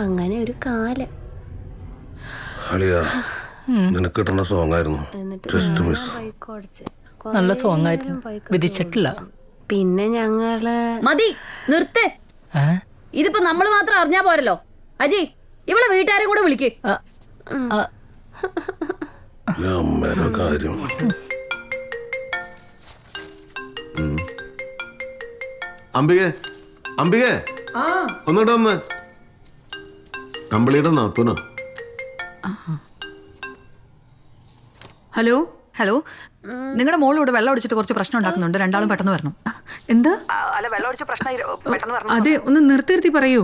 അങ്ങനെ ഒരു കാലം. നിനക്ക് കിട്ടുന്ന സോങ് ആയിരുന്നു. നല്ല സോങ് ആയിരുന്നു, വിധിച്ചിട്ടില്ല. പിന്നെ ഞങ്ങള് മതി നിർത്ത്. ഇതിപ്പോ നമ്മള് മാത്രം അറിഞ്ഞാ പോരല്ലോ. അജി, ഇവളെ വീട്ടുകാരെ കൂടെ വിളിക്ക്. കാര്യം അംബികെ, അംബികെ ഒന്നിട്ട് വന്ന്. കമ്പിളിയുടെ നാത്തൂനോ? ഹലോ ഹലോ, നിങ്ങളുടെ മോളിലൂടെ വെള്ളം ഒടിച്ചിട്ട് കുറച്ച് പ്രശ്നം ഉണ്ടാക്കുന്നുണ്ട്. രണ്ടാളും പെട്ടെന്ന് വരണം. എന്താ? അല്ല, വെള്ളം ഒടിച്ച പ്രശ്നം. അതെ, ഒന്ന് നിർത്തി പറയൂ.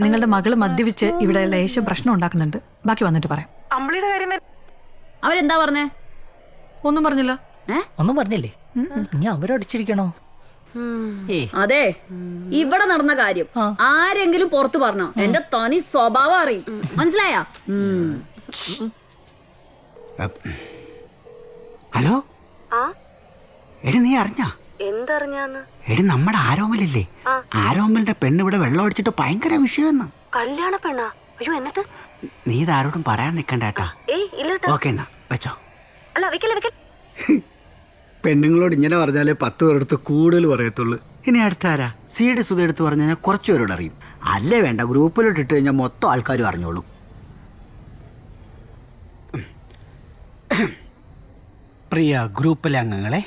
നിങ്ങളുടെ മകള് മദ്യപിച്ച് ഇവിടെ ലേശം പ്രശ്നം ഉണ്ടാക്കുന്നുണ്ട്. ബാക്കി വന്നിട്ട് പറയാം. അവരെന്താ പറഞ്ഞേ? ഒന്നും പറഞ്ഞില്ല. ഒന്നും പറഞ്ഞില്ലേ? ഞാൻ അവരടിച്ചിരിക്കണോ? അതെ, ഇവിടെ നടന്ന കാര്യം ആരെങ്കിലും പുറത്തു പറഞ്ഞോ എന്റെ തനി സ്വഭാവം അറിയും. മനസ്സിലായ? ഹലോ, എടി നീ അറിഞ്ഞ? എന്തറിഞ്ഞാന്ന്? എടി നമ്മുടെ ആരോമലില്ലേ, ആരോമലിന്റെ പെണ്ണ് ഇവിടെ വെള്ളം അടിച്ചിട്ട് ഭയങ്കര വിഷയമെന്ന്. കല്യാണ പെണ്ണാ? അയ്യോ, എന്നിട്ട്? നീ ഇതാരോടും പറയാൻ നിക്കണ്ടേട്ടാ. ഓക്കെ എന്നാ വെച്ചോ. പെണ്ണുങ്ങളോട് ഇങ്ങനെ പറഞ്ഞാലേ 10 പേരെടുത്ത് കൂടുതൽ പറയത്തുള്ളൂ. ഇനി അടുത്താരാ? സീഡ് സുധ എടുത്ത് പറഞ്ഞാൽ കുറച്ച് പേരോട് അറിയും. അല്ലേ വേണ്ട, ഗ്രൂപ്പിലോട്ട് ഇട്ട് കഴിഞ്ഞാൽ മൊത്തം ആൾക്കാരും അറിഞ്ഞോളൂ. പ്രിയ ഗ്രൂപ്പിലെ അംഗങ്ങളെ,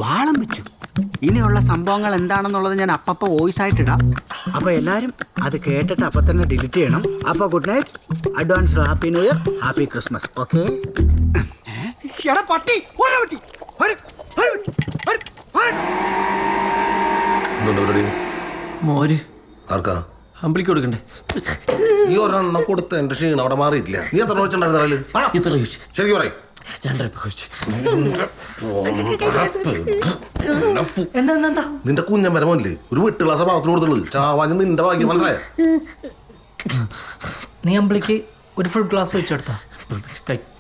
വാളം വെച്ചു. ഇനിയുള്ള സംഭവങ്ങൾ എന്താണെന്നുള്ളത് ഞാൻ അപ്പപ്പോൾ വോയിസ് ആയിട്ടിടാം. അപ്പോൾ എല്ലാവരും അത് കേട്ടിട്ട് അപ്പം തന്നെ ഡിലീറ്റ് ചെയ്യണം. അപ്പോൾ good night, advance happy new year, happy Christmas. Okay? പട്ടി മോര് ആർക്കാ? അമ്പിളിക്ക് കൊടുക്കണ്ടേ? ഈ ഒരെണ്ണം കൊടുത്ത് എന്റെ ക്ഷീണം അവിടെ മാറിയിട്ടില്ല. നീ എത്ര വെച്ചിട്ടുണ്ടായിരുന്ന? ശരിക്കും പറയും. 2 എന്താ നിന്റെ കുഞ്ഞമ്മര മോനില്ലേ ഒരു വെട്ടുള്ള സ്വഭാവത്തിന് കൊടുത്തുള്ളത്. ചാവാഞ്ഞ് നിന്റെ ഭാഗ്യം. മനസ്സിലായ? നീ അമ്പിളിക്ക് ഒരു ഫുൾ ഗ്ലാസ് ഒഴിച്ചെടുത്താ?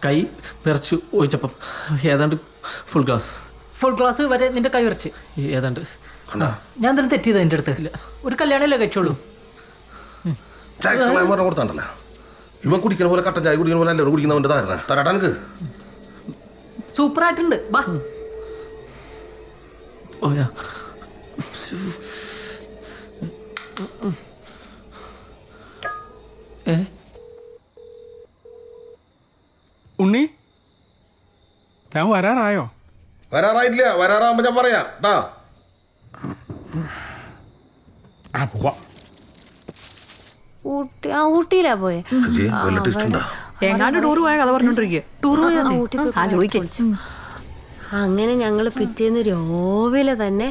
കൈ വിറച്ചു ഒഴിച്ചപ്പം ഏതാണ്ട് ഫുൾ ഗ്ലാസ് വരെ നിന്റെ കൈ വിറച്ച് ഏതാണ്ട്. ഞാൻ തന്നെ തെറ്റിയത് എൻ്റെ അടുത്ത്. ഒരു കല്യാണമല്ലേ കഴിച്ചോളൂ. കൊടുത്താണ്ടല്ലോ ഇവൻ കുടിക്കുന്ന പോലെ കട്ടൻ ചായ കുടിക്കുന്ന പോലെ എല്ലാവരും കുടിക്കുന്നവന്റെ ധാരണ. തരാട്ടാ എനിക്ക് സൂപ്പറായിട്ടുണ്ട്. വാ. ഉണ്ണി, ഞാൻ വരാറായോ? വരാറായിട്ടില്ല. വരാറാകുമ്പോ ഞാൻ പറയാം. പോവാം. ഊട്ടിയിലാ പോയെ? എങ്ങാണ്ട് ടൂർ പോയ കഥ പറഞ്ഞോണ്ടിരിക്കുക. അങ്ങനെ ഞങ്ങൾ പിറ്റേന്ന് രാവിലെ തന്നെ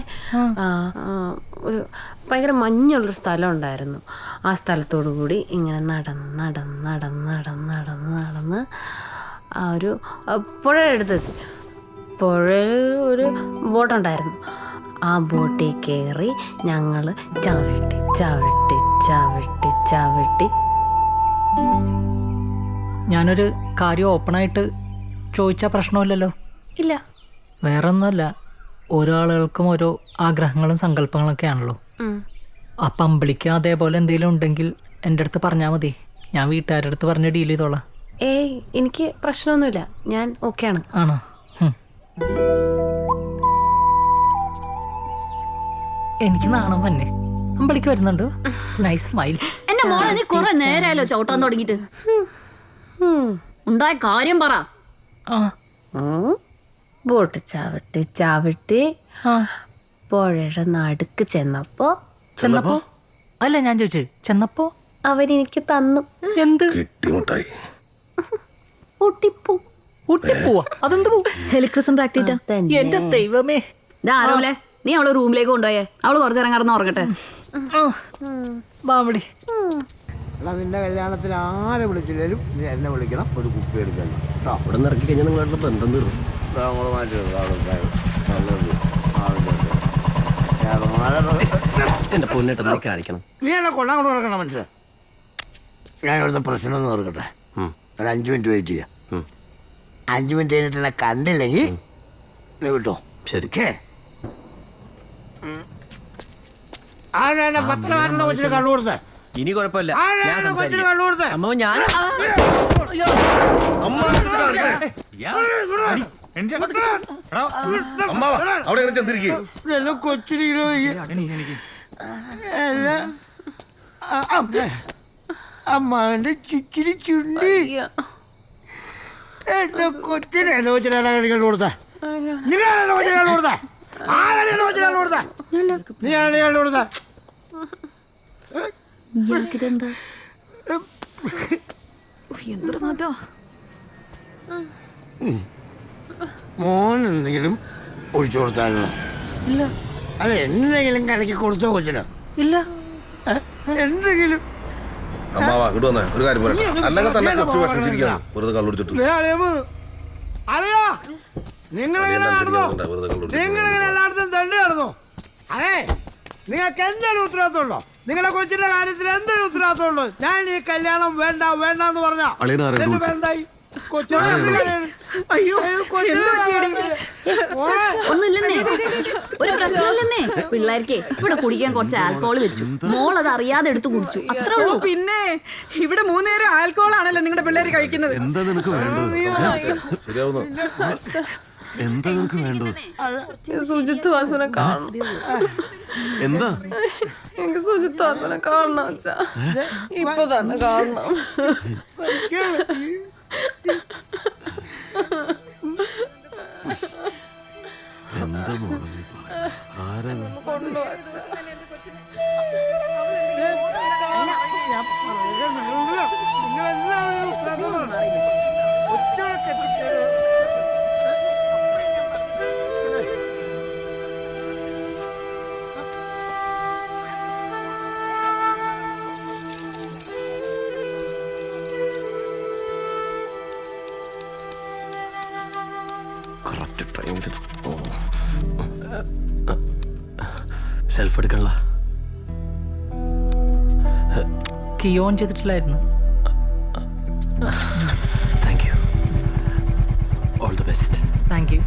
ഒരു ഭയങ്കര മഞ്ഞുള്ളൊരു സ്ഥലം ഉണ്ടായിരുന്നു. ആ സ്ഥലത്തോടു കൂടി ഇങ്ങനെ നടന്ന് ആ ഒരു പുഴയുടെ അടുത്തെത്തി. പുഴയിൽ ഒരു ബോട്ടുണ്ടായിരുന്നു. ആ ബോട്ടിൽ കയറി ഞങ്ങൾ ചവിട്ടി. ഞാനൊരു കാര്യം ഓപ്പണായിട്ട് ചോദിച്ചാൽ പ്രശ്നമില്ലല്ലോ? ഇല്ല. വേറെ ഒന്നുമല്ല, ഓരോ ആളുകൾക്കും ഓരോ ആഗ്രഹങ്ങളും സങ്കല്പങ്ങളൊക്കെ ആണല്ലോ. അപ്പം അമ്പിളിക്ക് അതേപോലെ എന്തെങ്കിലും ഉണ്ടെങ്കിൽ എൻ്റെ അടുത്ത് പറഞ്ഞാൽ മതി. ഞാൻ വീട്ടുകാരുടെ അടുത്ത് പറഞ്ഞ് ഡീൽ ചെയ്തോളാം. ഏയ്, എനിക്ക് പ്രശ്നമൊന്നുമില്ല. ഞാൻ ഓക്കെയാണ്. ആണോ? എനിക്ക് നാണം തന്നെ. അമ്പിളിക്ക് വരുന്നുണ്ടോ? Nice smile. എന്റെ മോളെ നീ കുറെ നേരമായല്ലോ ചവിട്ടാൻ തുടങ്ങിട്ട്. ഉണ്ടായ കാര്യം പറ. ബോട്ട് ചവിട്ടി പുഴയുടെ നടുക്ക് ചെന്നപ്പോ അല്ല ഞാൻ ചോദിച്ചു, ചെന്നപ്പോ അവരെനിക്ക് തന്നു. എന്ത്? ഊട്ടിപ്പൂവാ? അതെന്ത് പൂ? ഹെലിക്രിസം പ്രാക്ടീറ്റാ. എന്റെ ദൈവമേ. ആരോലെ, നീ അവള് റൂമിലേക്ക് കൊണ്ടുപോയേ. അവള് കുറച്ചു നേരം കിടന്ന് ഉറങ്ങട്ടെ. നിന്റെ കല്യാണത്തിന് ആരെ വിളിച്ചില്ലേലും നീ എന്നെ വിളിക്കണം. ഒരു കുപ്പി എടുക്കണം കേട്ടോ. ഇവിടെ നിന്ന് ഇറക്കി കഴിഞ്ഞാൽ നിങ്ങളുടെ ബന്ധം തീർന്നു. എന്റെ പൊന്നിട്ട് നീ കാണിക്കണം. നീ എന്നെ കൊണ്ടാൻ കൊണ്ട് നടക്കണം. മനസ്സിലായി? ഞാൻ ഇവിടുത്തെ പ്രശ്നം ഒന്ന് ഓർക്കട്ടെ. ഒരു 5 മിനിറ്റ് വെയിറ്റ് ചെയ്യാം. 5 മിനിറ്റ് കഴിഞ്ഞിട്ട് എന്നെ കണ്ടില്ലെങ്കിൽ നീ വിട്ടോ. ശരി. ഓക്കേ? ആരാണ് പത്രക്കാരൻ്റെ കൊച്ചിന് കണ്ണു കൊടുത്തേ? ഇനി കുഴപ്പമില്ല, ഞാൻ ആരാണ് കൊച്ചിന് സംസാരിക്കാം. കണ്ണു കൊടുത്തേ? അമ്മ ഞാൻ അവിടെ ഇങ്ങനെ ചെന്നിരിക്കുക. എന്നെ കൊച്ചിരിക്കണോ അമ്മാവന്റെ ചിച്ചിരി ചുണ്ടി. എന്റെ കൊച്ചിനെ എന്നെ കൊച്ചിനാണ് കണ്ണു കൊടുത്തേ? നിങ്ങളാണ് എന്നെ കൊച്ചിനെ കണ്ണു കൊടുത്തേ? ആരാണ് എന്നെ കൊച്ചിനെ കണ്ണു കൊടുത്തേ? നീയാണ് കണ്ണു കൊടുത്തേ? ഇയാൾക്കിതെന്താ? എന്തൊരു നാറ്റോ. മോൻ എന്തെങ്കിലും ഒഴിച്ചു കൊടുത്തായിരുന്നോ? ഇല്ല അല്ല എന്തെങ്കിലും കലക്കി കൊടുത്തോ കൊച്ചിന്? ഇല്ല. എന്തെങ്കിലും അമ്മാവാ ഇങ്ങോട്ട് വന്നേ, ഒരു കാര്യം പറയാം. അല്ലെങ്കിൽ തന്നെ കൊച്ചു വിഷമിച്ചിരിക്കുകയാണ് വെറുതെ കള്ളുടിച്ചിട്ട്. നിങ്ങളിങ്ങനെ നടന്നോ? വെറുതെ കള്ളുടിച്ചിട്ട്. നിങ്ങളിങ്ങനെ എല്ലായിടത്തും തള്ളി നടന്നോ? അതെ, നിങ്ങൾക്ക് എന്തെങ്കിലും ഉത്തരവാദിത്തമുണ്ടോ? നിങ്ങളുടെ കൊച്ചിന്റെ കാര്യത്തിൽ എന്തെങ്കിലും ഉത്തരവാദിത്തമുണ്ടോ? ഞാൻ ഈ കല്യാണം വേണ്ട വേണ്ടെന്ന് പറഞ്ഞാ എന്തായി? അയ്യോ ഒന്നുമില്ലെന്നേ, ഒരു പ്രശ്നമില്ലെന്നേ. പിള്ളേർക്കേ ഇവിടെ കുടിക്കാൻ കുറച്ച് ആൽക്കോൾ വെച്ചു, മോൾ അത് അറിയാതെ എടുത്ത് കുടിച്ചു, അത്രേ ഉള്ളൂ. പിന്നെ ഇവിടെ 3 നേരം ആൽക്കോൾ ആണല്ലോ നിങ്ങളുടെ പിള്ളേര് കഴിക്കുന്നത്. ശരിയാവുന്നു. എന്താ നിനക്ക് വേണ്ടത്? സുജിത്ത് വാസുനെ കാണണം. എന്താ എനിക്ക് സുജിത്ത് വാസുനെ കാണണം അച്ഛാ, ഇപ്പൊ തന്നെ കാണണം. എന്താ മോളെ നീ പറയുന്നത്? ആരാ കറക്റ്റ് ടൈമിൽ സെൽഫ് എടുക്കണല്ല. കീ ഓൺ ചെയ്തിട്ടില്ലായിരുന്നു. Thank you. All the best. Thank U.